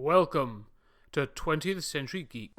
Welcome to 20th Century Geek.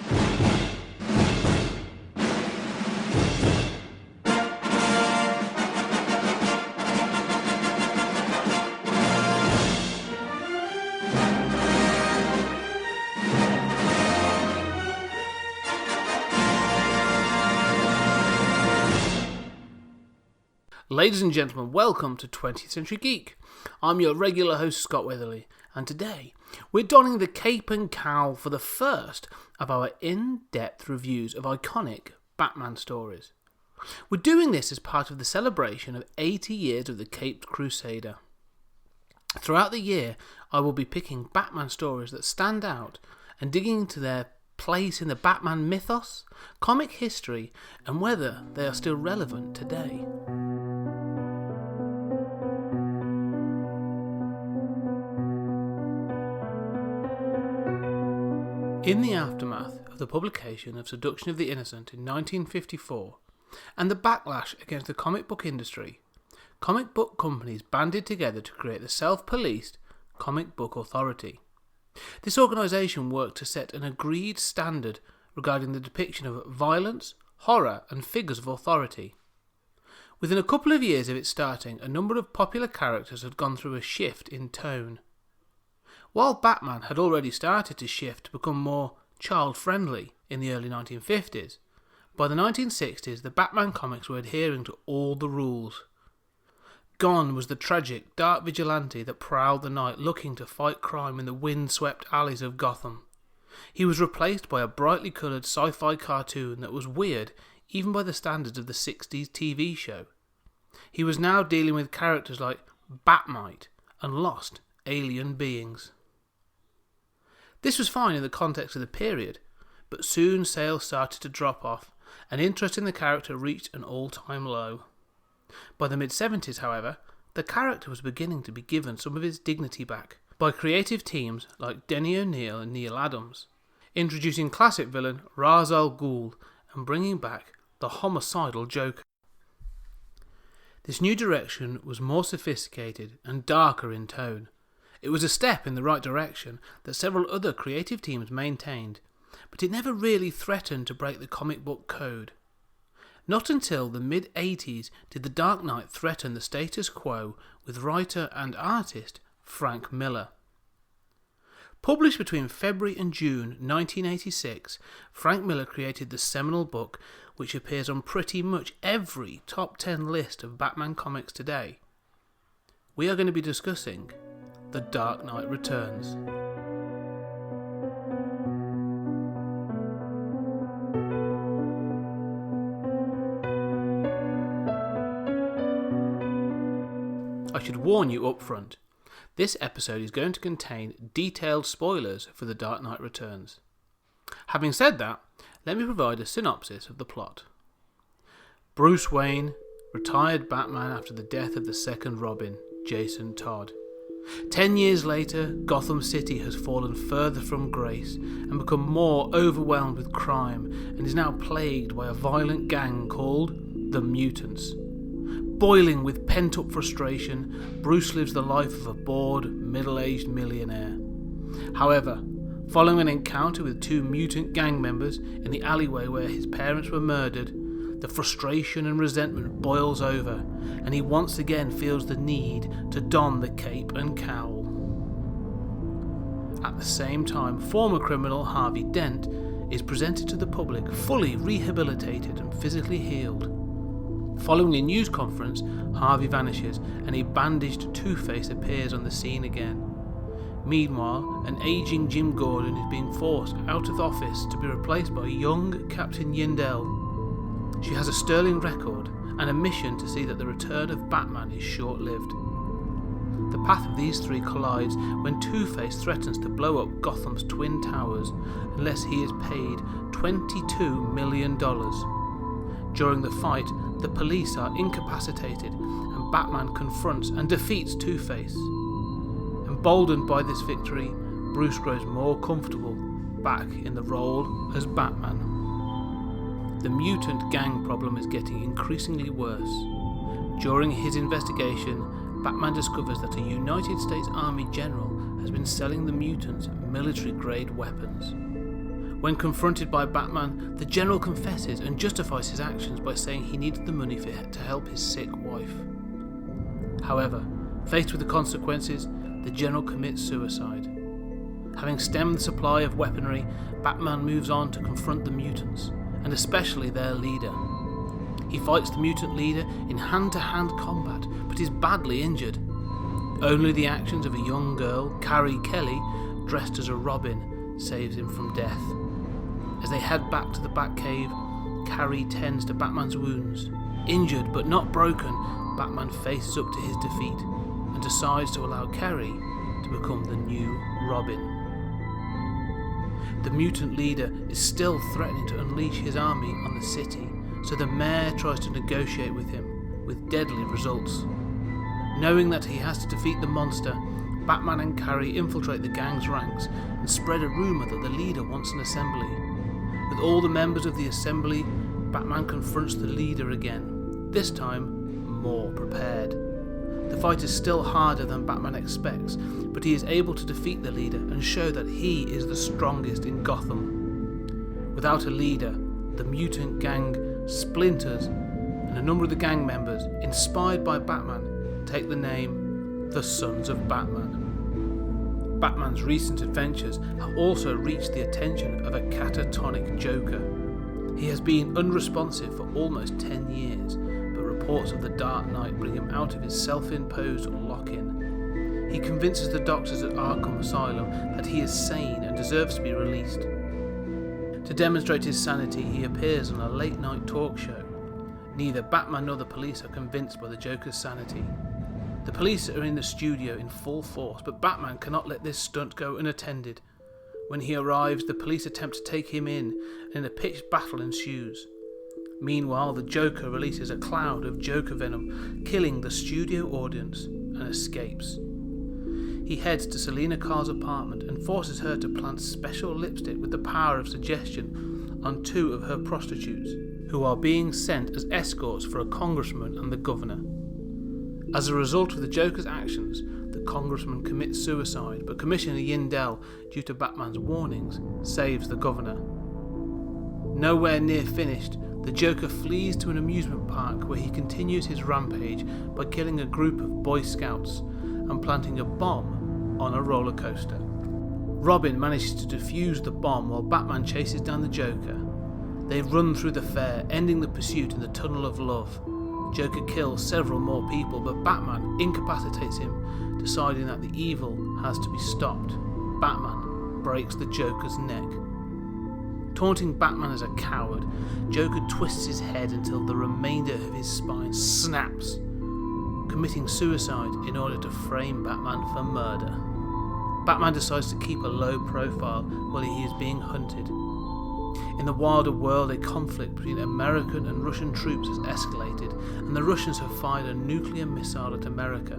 Ladies and gentlemen, welcome to 20th Century Geek. I'm your regular host, Scott Weatherly, and today we're donning the cape and cowl for the first of our in-depth reviews of iconic Batman stories. We're doing this as part of the celebration of 80 years of the Caped Crusader. Throughout the year, I will be picking Batman stories that stand out and digging into their place in the Batman mythos, comic history, and whether they are still relevant today. In the aftermath of the publication of Seduction of the Innocent in 1954 and the backlash against the comic book industry, comic book companies banded together to create the self-policed Comic Book Authority. This organisation worked to set an agreed standard regarding the depiction of violence, horror and figures of authority. Within a couple of years of its starting, a number of popular characters had gone through a shift in tone. While Batman had already started to shift to become more child-friendly in the early 1950s, by the 1960s the Batman comics were adhering to all the rules. Gone was the tragic, dark vigilante that prowled the night looking to fight crime in the wind-swept alleys of Gotham. He was replaced by a brightly coloured sci-fi cartoon that was weird even by the standards of the 60s TV show. He was now dealing with characters like Batmite and lost alien beings. This was fine in the context of the period, but soon sales started to drop off and interest in the character reached an all-time low. By the mid-70s, however, the character was beginning to be given some of its dignity back by creative teams like Denny O'Neil and Neil Adams, introducing classic villain Ra's al Ghul and bringing back the homicidal Joker. This new direction was more sophisticated and darker in tone. It was a step in the right direction that several other creative teams maintained, but it never really threatened to break the comic book code. Not until the mid-80s did The Dark Knight threaten the status quo with writer and artist Frank Miller. Published between February and June 1986, Frank Miller created the seminal book which appears on pretty much every top 10 list of Batman comics today. We are going to be discussing The Dark Knight Returns. I should warn you up front, this episode is going to contain detailed spoilers for The Dark Knight Returns. Having said that, let me provide a synopsis of the plot. Bruce Wayne, retired Batman after the death of the second Robin, Jason Todd. 10 years later, Gotham City has fallen further from grace and become more overwhelmed with crime and is now plagued by a violent gang called the Mutants. Boiling with pent-up frustration, Bruce lives the life of a bored, middle-aged millionaire. However, following an encounter with two mutant gang members in the alleyway where his parents were murdered, the frustration and resentment boils over, and he once again feels the need to don the cape and cowl. At the same time, former criminal Harvey Dent is presented to the public fully rehabilitated and physically healed. Following a news conference, Harvey vanishes and a bandaged Two-Face appears on the scene again. Meanwhile, an aging Jim Gordon is being forced out of office to be replaced by young Captain Yindel. She has a sterling record and a mission to see that the return of Batman is short-lived. The path of these three collides when Two-Face threatens to blow up Gotham's Twin Towers unless he is paid $22 million. During the fight, the police are incapacitated and Batman confronts and defeats Two-Face. Emboldened by this victory, Bruce grows more comfortable back in the role as Batman. The mutant gang problem is getting increasingly worse. During his investigation, Batman discovers that a United States Army general has been selling the mutants military-grade weapons. When confronted by Batman, the General confesses and justifies his actions by saying he needed the money to help his sick wife. However, faced with the consequences, the General commits suicide. Having stemmed the supply of weaponry, Batman moves on to confront the mutants, and especially their leader. He fights the mutant leader in hand-to-hand combat, but is badly injured. Only the actions of a young girl, Carrie Kelly, dressed as a Robin, saves him from death. As they head back to the Batcave, Carrie tends to Batman's wounds. Injured but not broken, Batman faces up to his defeat and decides to allow Carrie to become the new Robin. The mutant leader is still threatening to unleash his army on the city, so the mayor tries to negotiate with him, with deadly results. Knowing that he has to defeat the monster, Batman and Carrie infiltrate the gang's ranks and spread a rumour that the leader wants an assembly. With all the members of the assembly, Batman confronts the leader again, this time more prepared. The fight is still harder than Batman expects, but he is able to defeat the leader and show that he is the strongest in Gotham. Without a leader, the mutant gang splinters, and a number of the gang members, inspired by Batman, take the name the Sons of Batman. Batman's recent adventures have also reached the attention of a catatonic Joker. He has been unresponsive for almost 10 years, but reports of the Dark Knight bring him out of his self-imposed lock-in. He convinces the doctors at Arkham Asylum that he is sane and deserves to be released. To demonstrate his sanity, he appears on a late-night talk show. Neither Batman nor the police are convinced by the Joker's sanity. The police are in the studio in full force, but Batman cannot let this stunt go unattended. When he arrives, the police attempt to take him in, and a pitched battle ensues. Meanwhile, the Joker releases a cloud of Joker venom, killing the studio audience, and escapes. He heads to Selina Khar's apartment and forces her to plant special lipstick with the power of suggestion on 2 of her prostitutes, who are being sent as escorts for a congressman and the governor. As a result of the Joker's actions, the congressman commits suicide, but Commissioner Yindel, due to Batman's warnings, saves the governor. Nowhere near finished, the Joker flees to an amusement park where he continues his rampage by killing a group of Boy Scouts and planting a bomb on a roller coaster. Robin manages to defuse the bomb while Batman chases down the Joker. They run through the fair, ending the pursuit in the Tunnel of Love. Joker kills several more people, but Batman incapacitates him, deciding that the evil has to be stopped. Batman breaks the Joker's neck. Taunting Batman as a coward, Joker twists his head until the remainder of his spine snaps, committing suicide in order to frame Batman for murder. Batman decides to keep a low profile while he is being hunted. In the wilder world, a conflict between American and Russian troops has escalated, and the Russians have fired a nuclear missile at America.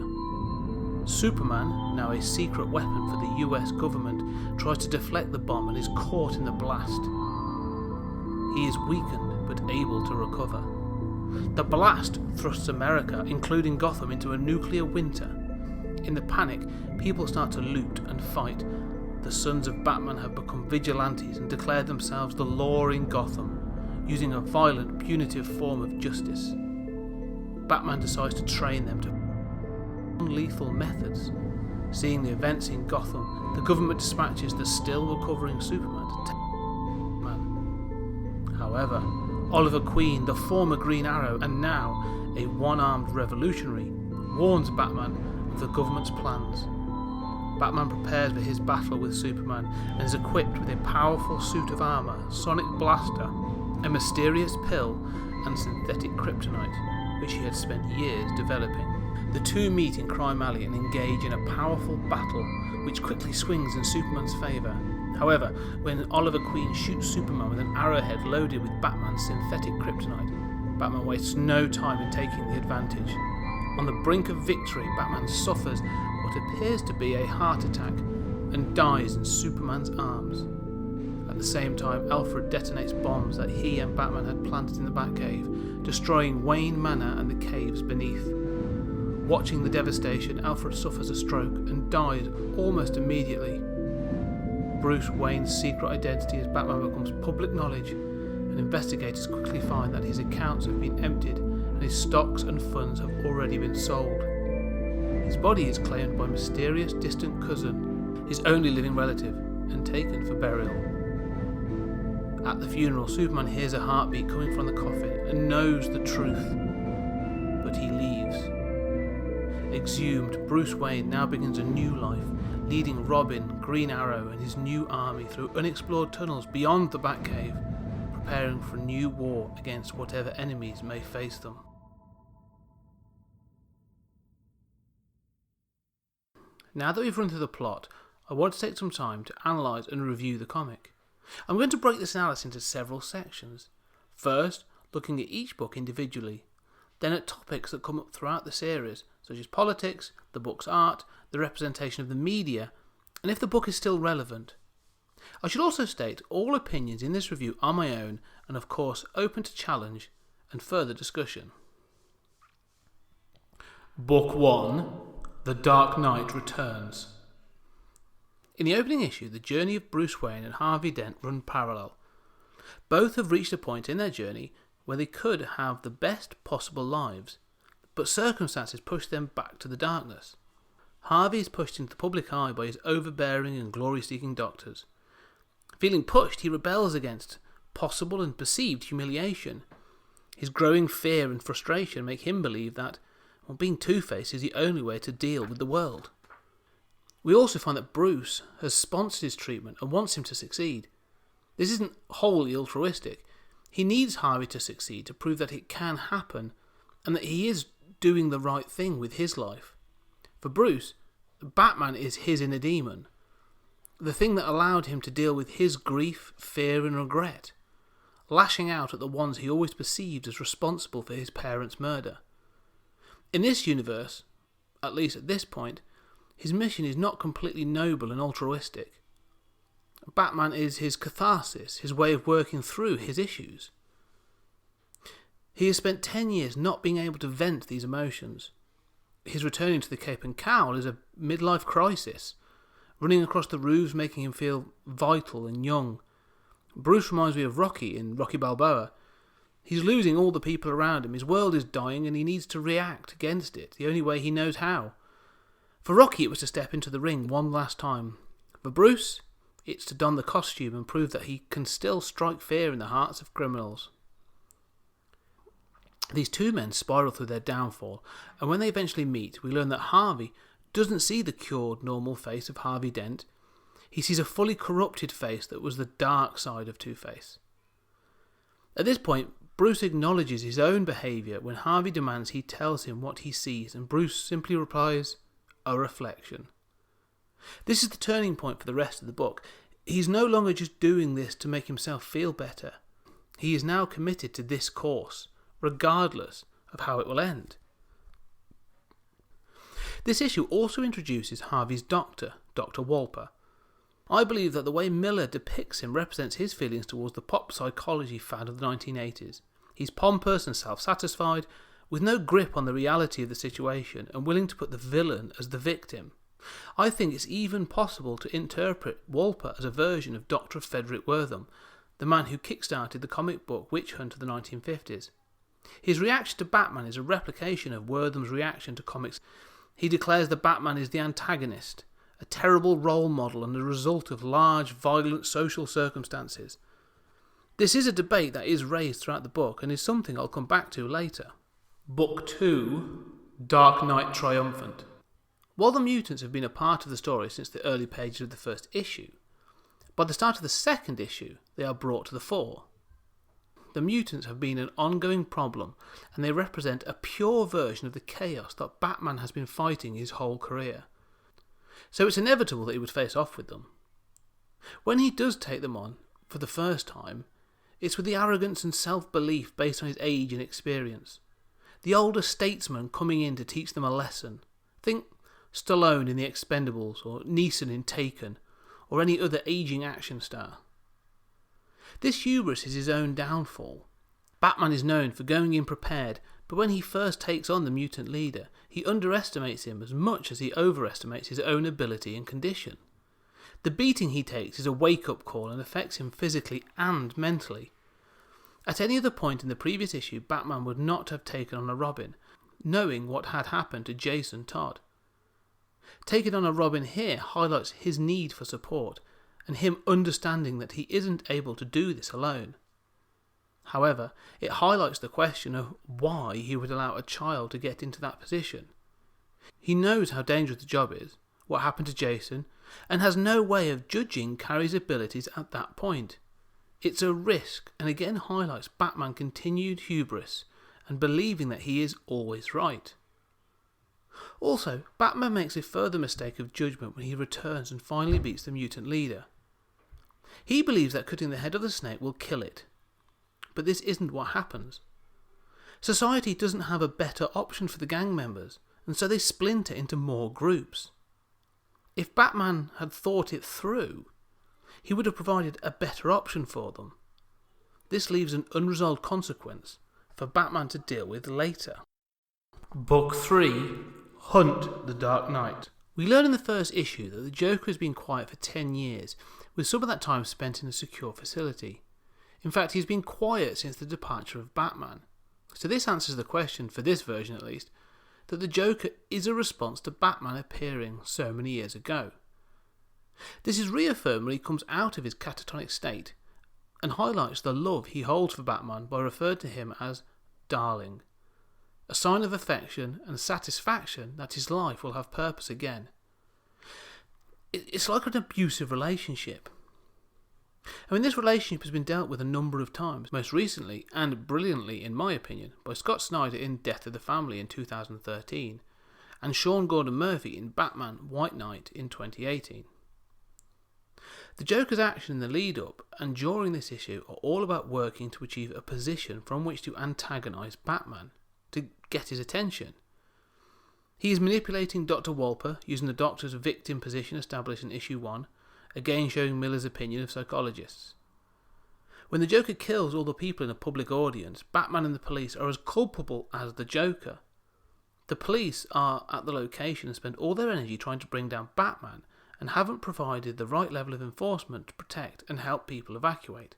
Superman, now a secret weapon for the US government, tries to deflect the bomb and is caught in the blast. He is weakened but able to recover. The blast thrusts America, including Gotham, into a nuclear winter. In the panic, people start to loot and fight. The Sons of Batman have become vigilantes and declared themselves the law in Gotham, using a violent, punitive form of justice. Batman decides to train them to non-lethal methods. Seeing the events in Gotham, the government dispatches the still recovering Superman to take Batman. However, Oliver Queen, the former Green Arrow and now a one-armed revolutionary, warns Batman of the government's plans. Batman prepares for his battle with Superman and is equipped with a powerful suit of armour, sonic blaster, a mysterious pill, and synthetic kryptonite, which he had spent years developing. The two meet in Crime Alley and engage in a powerful battle, which quickly swings in Superman's favour. However, when Oliver Queen shoots Superman with an arrowhead loaded with Batman's synthetic kryptonite, Batman wastes no time in taking the advantage. On the brink of victory, Batman suffers what appears to be a heart attack and dies in Superman's arms. At the same time, Alfred detonates bombs that he and Batman had planted in the Batcave, destroying Wayne Manor and the caves beneath. Watching the devastation, Alfred suffers a stroke and dies almost immediately. Bruce Wayne's secret identity as Batman becomes public knowledge, and investigators quickly find that his accounts have been emptied and his stocks and funds have already been sold. His body is claimed by a mysterious distant cousin, his only living relative, and taken for burial. At the funeral, Superman hears a heartbeat coming from the coffin and knows the truth, but he leaves. Exhumed, Bruce Wayne now begins a new life, leading Robin, Green Arrow and his new army through unexplored tunnels beyond the Batcave, preparing for a new war against whatever enemies may face them. Now that we've run through the plot, I want to take some time to analyse and review the comic. I'm going to break this analysis into several sections. First, looking at each book individually, then at topics that come up throughout the series, such as politics, the book's art, the representation of the media, and if the book is still relevant. I should also state all opinions in this review are my own and of course open to challenge and further discussion. Book 1, The Dark Knight Returns. In the opening issue, the journey of Bruce Wayne and Harvey Dent run parallel. Both have reached a point in their journey where they could have the best possible lives, but circumstances push them back to the darkness. Harvey is pushed into the public eye by his overbearing and glory-seeking doctors. Feeling pushed, he rebels against possible and perceived humiliation. His growing fear and frustration make him believe that being Two-Face is the only way to deal with the world. We also find that Bruce has sponsored his treatment and wants him to succeed. This isn't wholly altruistic. He needs Harvey to succeed to prove that it can happen and that he is doing the right thing with his life. For Bruce, Batman is his inner demon, the thing that allowed him to deal with his grief, fear and regret, lashing out at the ones he always perceived as responsible for his parents' murder. In this universe, at least at this point, his mission is not completely noble and altruistic. Batman is his catharsis, his way of working through his issues. He has spent 10 years not being able to vent these emotions. His returning to the Cape and Cowl is a midlife crisis, running across the roofs making him feel vital and young. Bruce reminds me of Rocky in Rocky Balboa. He's losing all the people around him, his world is dying and he needs to react against it, the only way he knows how. For Rocky it was to step into the ring one last time. For Bruce, it's to don the costume and prove that he can still strike fear in the hearts of criminals. These two men spiral through their downfall, and when they eventually meet, we learn that Harvey doesn't see the cured, normal face of Harvey Dent. He sees a fully corrupted face that was the dark side of Two-Face. At this point, Bruce acknowledges his own behaviour when Harvey demands he tells him what he sees, and Bruce simply replies, "A reflection." This is the turning point for the rest of the book. He's no longer just doing this to make himself feel better. He is now committed to this course, regardless of how it will end. This issue also introduces Harvey's doctor, Dr. Wolper. I believe that the way Miller depicts him represents his feelings towards the pop psychology fad of the 1980s. He's pompous and self-satisfied, with no grip on the reality of the situation and willing to put the villain as the victim. I think it's even possible to interpret Wolper as a version of Dr. Frederick Wertham, the man who kickstarted the comic book witch hunt of the 1950s. His reaction to Batman is a replication of Wertham's reaction to comics. He declares the Batman is the antagonist, a terrible role model and the result of large, violent social circumstances. This is a debate that is raised throughout the book and is something I'll come back to later. Book 2, Dark Knight Triumphant. While the mutants have been a part of the story since the early pages of the first issue, by the start of the second issue they are brought to the fore. The mutants have been an ongoing problem and they represent a pure version of the chaos that Batman has been fighting his whole career. So it's inevitable that he would face off with them. When he does take them on, for the first time, it's with the arrogance and self-belief based on his age and experience. The older statesman coming in to teach them a lesson. Think Stallone in The Expendables, or Neeson in Taken, or any other aging action star. This hubris is his own downfall. Batman is known for going in prepared, but when he first takes on the mutant leader, he underestimates him as much as he overestimates his own ability and condition. The beating he takes is a wake-up call and affects him physically and mentally. At any other point in the previous issue, Batman would not have taken on a Robin, knowing what had happened to Jason Todd. Taking on a Robin here highlights his need for support, and him understanding that he isn't able to do this alone. However, it highlights the question of why he would allow a child to get into that position. He knows how dangerous the job is, what happened to Jason, and has no way of judging Carrie's abilities at that point. It's a risk, and again highlights Batman's continued hubris and believing that he is always right. Also, Batman makes a further mistake of judgment when he returns and finally beats the mutant leader. He believes that cutting the head of the snake will kill it, but this isn't what happens. Society doesn't have a better option for the gang members, and so they splinter into more groups. If Batman had thought it through, he would have provided a better option for them. This leaves an unresolved consequence for Batman to deal with later. Book 3, Hunt the Dark Knight. We learn in the first issue that the Joker has been quiet for 10 years, with some of that time spent in a secure facility. In fact, he's been quiet since the departure of Batman. So this answers the question, for this version at least, that the Joker is a response to Batman appearing so many years ago. This is reaffirmed when he comes out of his catatonic state and highlights the love he holds for Batman by referring to him as darling, a sign of affection and satisfaction that his life will have purpose again. It's like an abusive relationship. I mean, this relationship has been dealt with a number of times, most recently, and brilliantly in my opinion, by Scott Snyder in Death of the Family in 2013, and Sean Gordon Murphy in Batman White Knight in 2018. The Joker's action in the lead-up and during this issue are all about working to achieve a position from which to antagonise Batman, to get his attention. He is manipulating Dr. Wolper using the Doctor's victim position established in issue 1, again showing Miller's opinion of psychologists. When the Joker kills all the people in a public audience, Batman and the police are as culpable as the Joker. The police are at the location and spend all their energy trying to bring down Batman and haven't provided the right level of enforcement to protect and help people evacuate.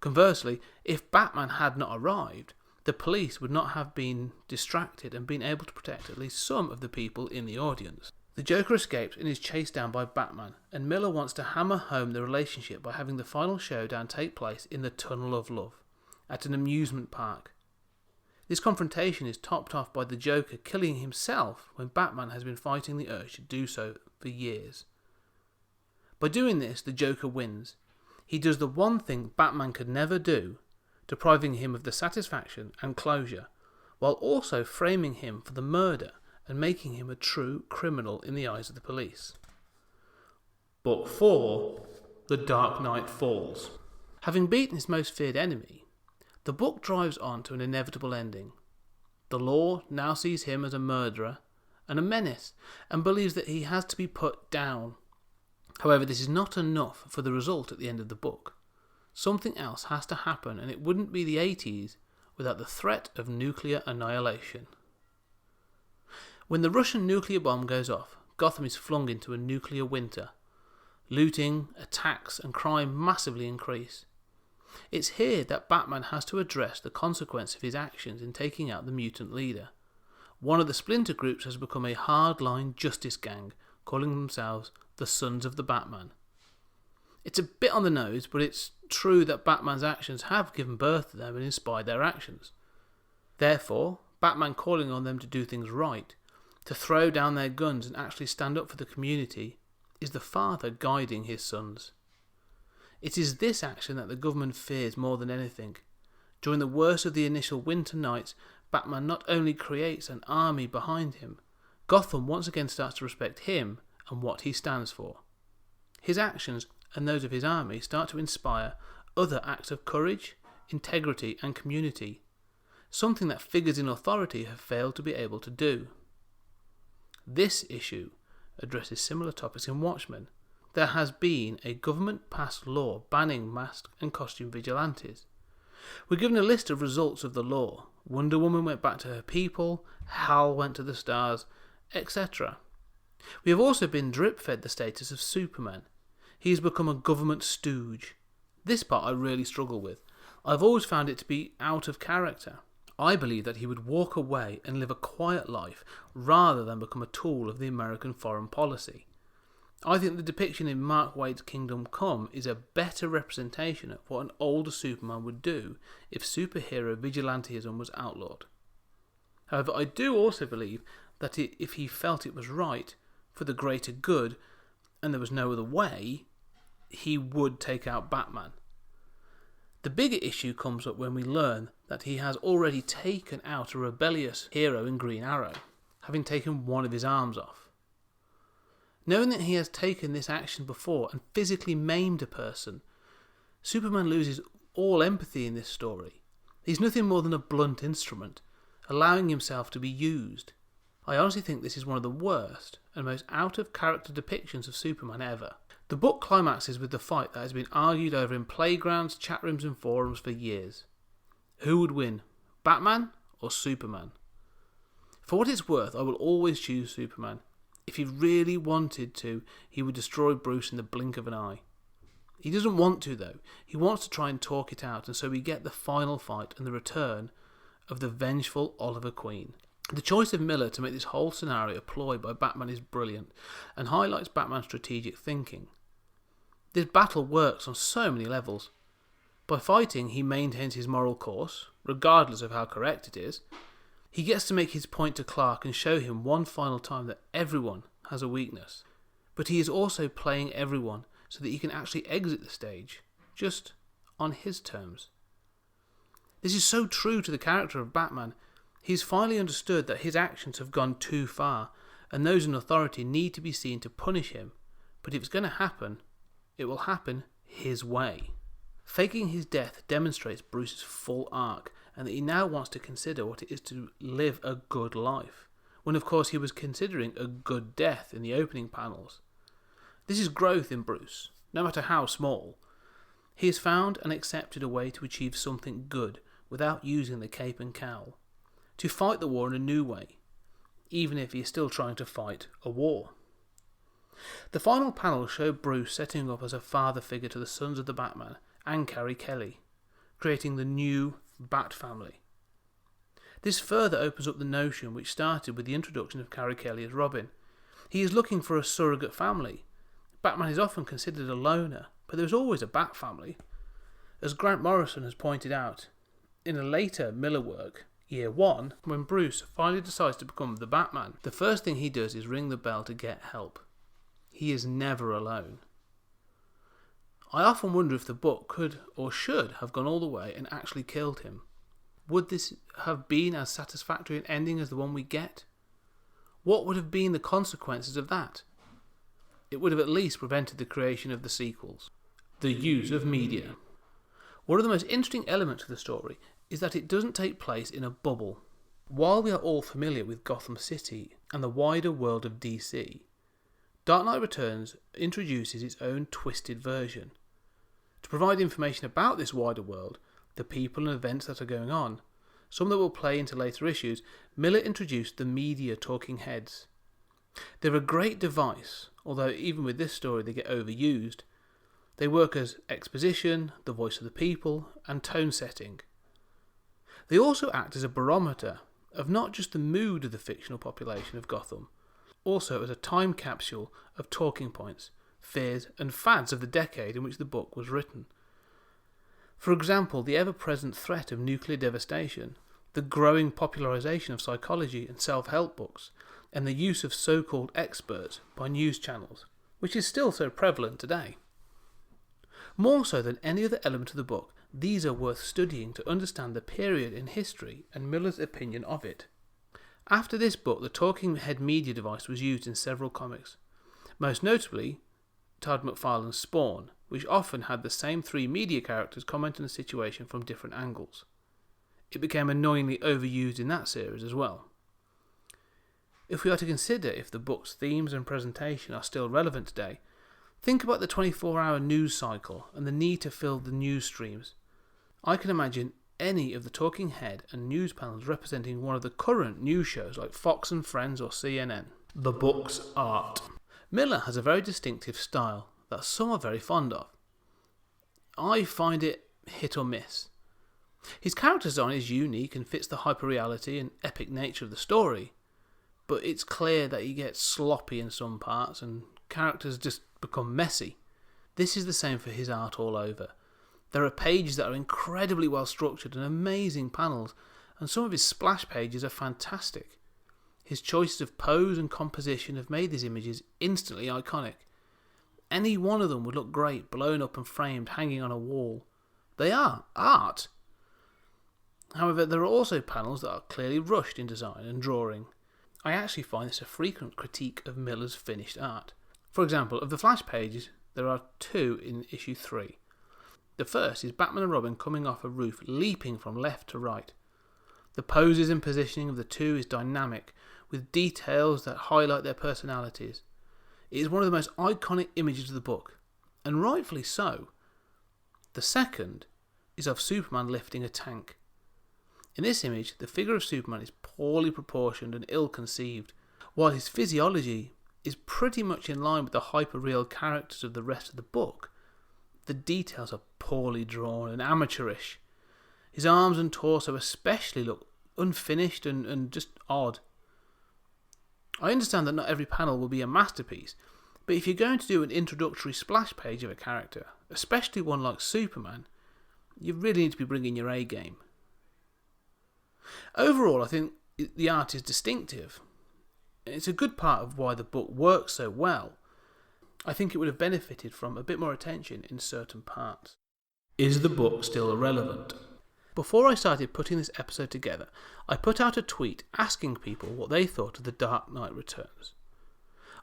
Conversely, if Batman had not arrived, the police would not have been distracted and been able to protect at least some of the people in the audience. The Joker escapes and is chased down by Batman, and Miller wants to hammer home the relationship by having the final showdown take place in the Tunnel of Love, at an amusement park. This confrontation is topped off by the Joker killing himself when Batman has been fighting the urge to do so for years. By doing this, the Joker wins. He does the one thing Batman could never do, depriving him of the satisfaction and closure, while also framing him for the murder and making him a true criminal in the eyes of the police. Book 4, The Dark Knight Falls. Having beaten his most feared enemy, the book drives on to an inevitable ending. The law now sees him as a murderer and a menace, and believes that he has to be put down. However, this is not enough for the result at the end of the book. Something else has to happen, and it wouldn't be the 80s without the threat of nuclear annihilation. When the Russian nuclear bomb goes off, Gotham is flung into a nuclear winter. Looting, attacks and crime massively increase. It's here that Batman has to address the consequence of his actions in taking out the mutant leader. One of the splinter groups has become a hardline justice gang, calling themselves the Sons of the Batman. It's a bit on the nose, but it's true that Batman's actions have given birth to them and inspired their actions. Therefore, Batman calling on them to do things right, to throw down their guns and actually stand up for the community, is the father guiding his sons. It is this action that the government fears more than anything. During the worst of the initial winter nights, Batman not only creates an army behind him, Gotham once again starts to respect him and what he stands for. His actions and those of his army start to inspire other acts of courage, integrity and community, something that figures in authority have failed to be able to do. This issue addresses similar topics in Watchmen. There has been a government-passed law banning masked and costume vigilantes. We're given a list of results of the law, Wonder Woman went back to her people, Hal went to the stars, etc. We have also been drip-fed the status of Superman. He has become a government stooge. This part I really struggle with. I've always found it to be out of character. I believe that he would walk away and live a quiet life rather than become a tool of the American foreign policy. I think the depiction in Mark Waid's Kingdom Come is a better representation of what an older Superman would do if superhero vigilantism was outlawed. However, I do also believe that if he felt it was right for the greater good and there was no other way, he would take out Batman. The bigger issue comes up when we learn that he has already taken out a rebellious hero in Green Arrow, having taken one of his arms off. Knowing that he has taken this action before and physically maimed a person, Superman loses all empathy in this story. He's nothing more than a blunt instrument, allowing himself to be used. I honestly think this is one of the worst and most out-of-character depictions of Superman ever. The book climaxes with the fight that has been argued over in playgrounds, chat rooms and forums for years. Who would win, Batman or Superman? For what it's worth, I will always choose Superman. If he really wanted to, he would destroy Bruce in the blink of an eye. He doesn't want to though. He wants to try and talk it out, and so we get the final fight and the return of the vengeful Oliver Queen. The choice of Miller to make this whole scenario a ploy by Batman is brilliant and highlights Batman's strategic thinking. This battle works on so many levels. By fighting, he maintains his moral course, regardless of how correct it is. He gets to make his point to Clark and show him one final time that everyone has a weakness. But he is also playing everyone so that he can actually exit the stage, just on his terms. This is so true to the character of Batman. He's finally understood that his actions have gone too far, and those in authority need to be seen to punish him. But if it's going to happen, it will happen his way. Faking his death demonstrates Bruce's full arc, and that he now wants to consider what it is to live a good life, when of course he was considering a good death in the opening panels. This is growth in Bruce, no matter how small. He has found and accepted a way to achieve something good without using the cape and cowl, to fight the war in a new way, even if he is still trying to fight a war. The final panel showed Bruce setting up as a father figure to the sons of the Batman and Carrie Kelly, creating the new Bat family. This further opens up the notion which started with the introduction of Carrie Kelly as Robin. He is looking for a surrogate family. Batman is often considered a loner, but there is always a Bat family. As Grant Morrison has pointed out, in a later Miller work, Year 1, when Bruce finally decides to become the Batman, the first thing he does is ring the bell to get help. He is never alone. I often wonder if the book could or should have gone all the way and actually killed him. Would this have been as satisfactory an ending as the one we get? What would have been the consequences of that? It would have at least prevented the creation of the sequels. The use of media. One of the most interesting elements of the story is that it doesn't take place in a bubble. While we are all familiar with Gotham City and the wider world of DC, Dark Knight Returns introduces its own twisted version. To provide information about this wider world, the people and events that are going on, some that will play into later issues, Miller introduced the media talking heads. They're a great device, although even with this story they get overused. They work as exposition, the voice of the people, and tone setting. They also act as a barometer of not just the mood of the fictional population of Gotham, also as a time capsule of talking points, fears and fads of the decade in which the book was written. For example, the ever-present threat of nuclear devastation, the growing popularisation of psychology and self-help books, and the use of so-called experts by news channels, which is still so prevalent today. More so than any other element of the book, these are worth studying to understand the period in history and Miller's opinion of it. After this book, the talking head media device was used in several comics, most notably Todd McFarlane's Spawn, which often had the same three media characters comment on the situation from different angles. It became annoyingly overused in that series as well. If we are to consider if the book's themes and presentation are still relevant today, think about the 24-hour news cycle and the need to fill the news streams. I can imagine any of the talking head and news panels representing one of the current news shows like Fox and Friends or CNN. The book's art. Miller has a very distinctive style that some are very fond of. I find it hit or miss. His character design is unique and fits the hyperreality and epic nature of the story, but it's clear that he gets sloppy in some parts and characters just become messy. This is the same for his art all over. There are pages that are incredibly well structured and amazing panels, and some of his splash pages are fantastic. His choices of pose and composition have made these images instantly iconic. Any one of them would look great blown up and framed hanging on a wall. They are art. However, there are also panels that are clearly rushed in design and drawing. I actually find this a frequent critique of Miller's finished art. For example, of the flash pages, there are 2 in issue 3. The first is Batman and Robin coming off a roof, leaping from left to right. The poses and positioning of the two is dynamic, with details that highlight their personalities. It is one of the most iconic images of the book, and rightfully so. The second is of Superman lifting a tank. In this image, the figure of Superman is poorly proportioned and ill-conceived, while his physiology is pretty much in line with the hyper-real characters of the rest of the book. The details are poorly drawn and amateurish. His arms and torso especially look unfinished and just odd. I understand that not every panel will be a masterpiece, but if you're going to do an introductory splash page of a character, especially one like Superman, you really need to be bringing your A game. Overall, I think the art is distinctive. It's a good part of why the book works so well. I think it would have benefited from a bit more attention in certain parts. Is the book still relevant? Before I started putting this episode together, I put out a tweet asking people what they thought of The Dark Knight Returns.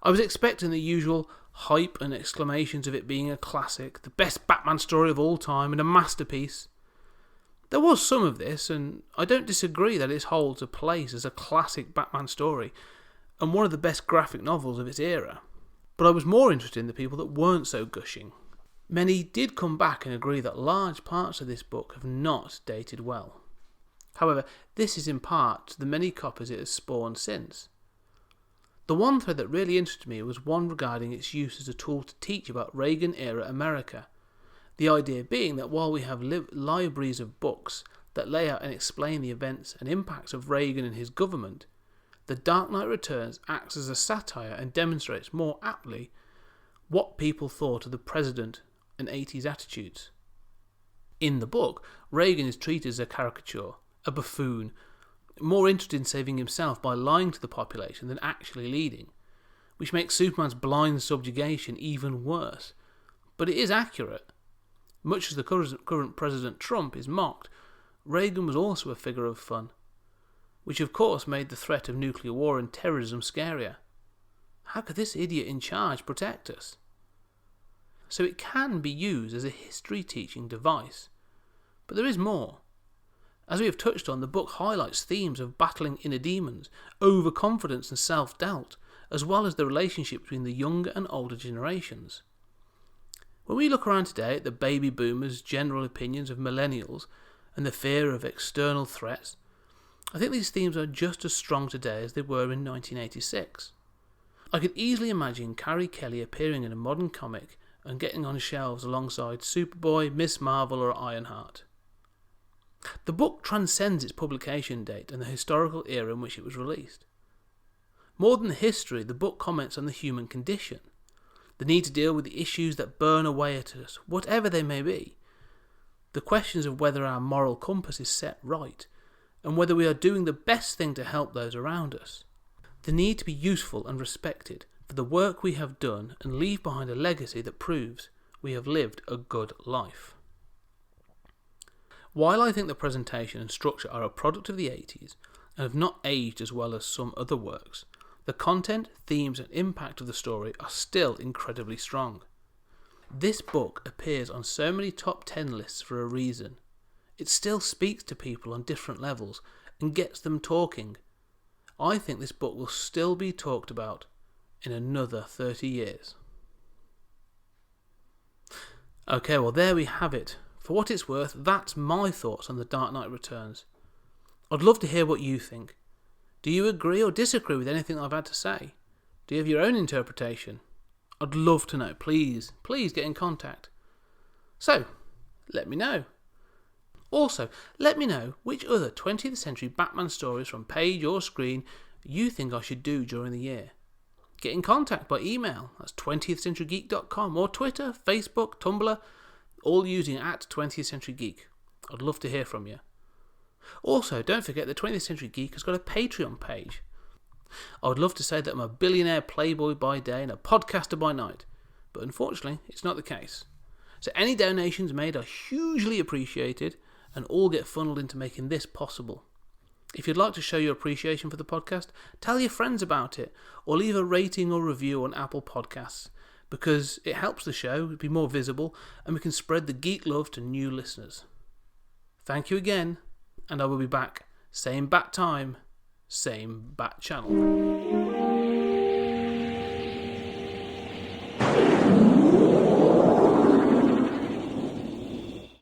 I was expecting the usual hype and exclamations of it being a classic, the best Batman story of all time and a masterpiece. There was some of this, and I don't disagree that it holds a place as a classic Batman story and one of the best graphic novels of its era. But I was more interested in the people that weren't so gushing. Many did come back and agree that large parts of this book have not dated well. However, this is in part to the many copies it has spawned since. The one thread that really interested me was one regarding its use as a tool to teach about Reagan-era America. The idea being that while we have libraries of books that lay out and explain the events and impacts of Reagan and his government, The Dark Knight Returns acts as a satire and demonstrates more aptly what people thought of the president and 80s attitudes. In the book, Reagan is treated as a caricature, a buffoon, more interested in saving himself by lying to the population than actually leading, which makes Superman's blind subjugation even worse. But it is accurate. Much as the current President Trump is mocked, Reagan was also a figure of fun, which of course made the threat of nuclear war and terrorism scarier. How could this idiot in charge protect us? So it can be used as a history-teaching device. But there is more. As we have touched on, the book highlights themes of battling inner demons, overconfidence and self-doubt, as well as the relationship between the younger and older generations. When we look around today at the baby boomers' general opinions of millennials and the fear of external threats, I think these themes are just as strong today as they were in 1986. I could easily imagine Carrie Kelly appearing in a modern comic and getting on shelves alongside Superboy, Miss Marvel or Ironheart. The book transcends its publication date and the historical era in which it was released. More than the history, the book comments on the human condition, the need to deal with the issues that burn away at us, whatever they may be, the questions of whether our moral compass is set right, and whether we are doing the best thing to help those around us, the need to be useful and respected for the work we have done and leave behind a legacy that proves we have lived a good life. While I think the presentation and structure are a product of the 80s and have not aged as well as some other works, the content, themes and impact of the story are still incredibly strong. This book appears on so many top 10 lists for a reason. It still speaks to people on different levels and gets them talking. I think this book will still be talked about in another 30 years. Okay, well there we have it for For what it's worth, that's my thoughts on The Dark Knight Returns. I'd love to hear what you think. Do you agree or disagree with anything I've had to say? Do you have your own interpretation? I'd love to know. Please get in contact. So, let me know. Also, let me know which other 20th century Batman stories from page or screen you think I should do during the year. Get in contact by email. That's 20thcenturygeek.com, or Twitter, Facebook, Tumblr, all using @20thcenturygeek. I'd love to hear from you. Also, don't forget the 20th Century Geek has got a Patreon page. I would love to say that I'm a billionaire playboy by day and a podcaster by night, but unfortunately it's not the case. So any donations made are hugely appreciated and all get funneled into making this possible. If you'd like to show your appreciation for the podcast, tell your friends about it, or leave a rating or review on Apple Podcasts, because it helps the show be more visible and we can spread the geek love to new listeners. Thank you again, and I will be back, same bat time, same bat channel.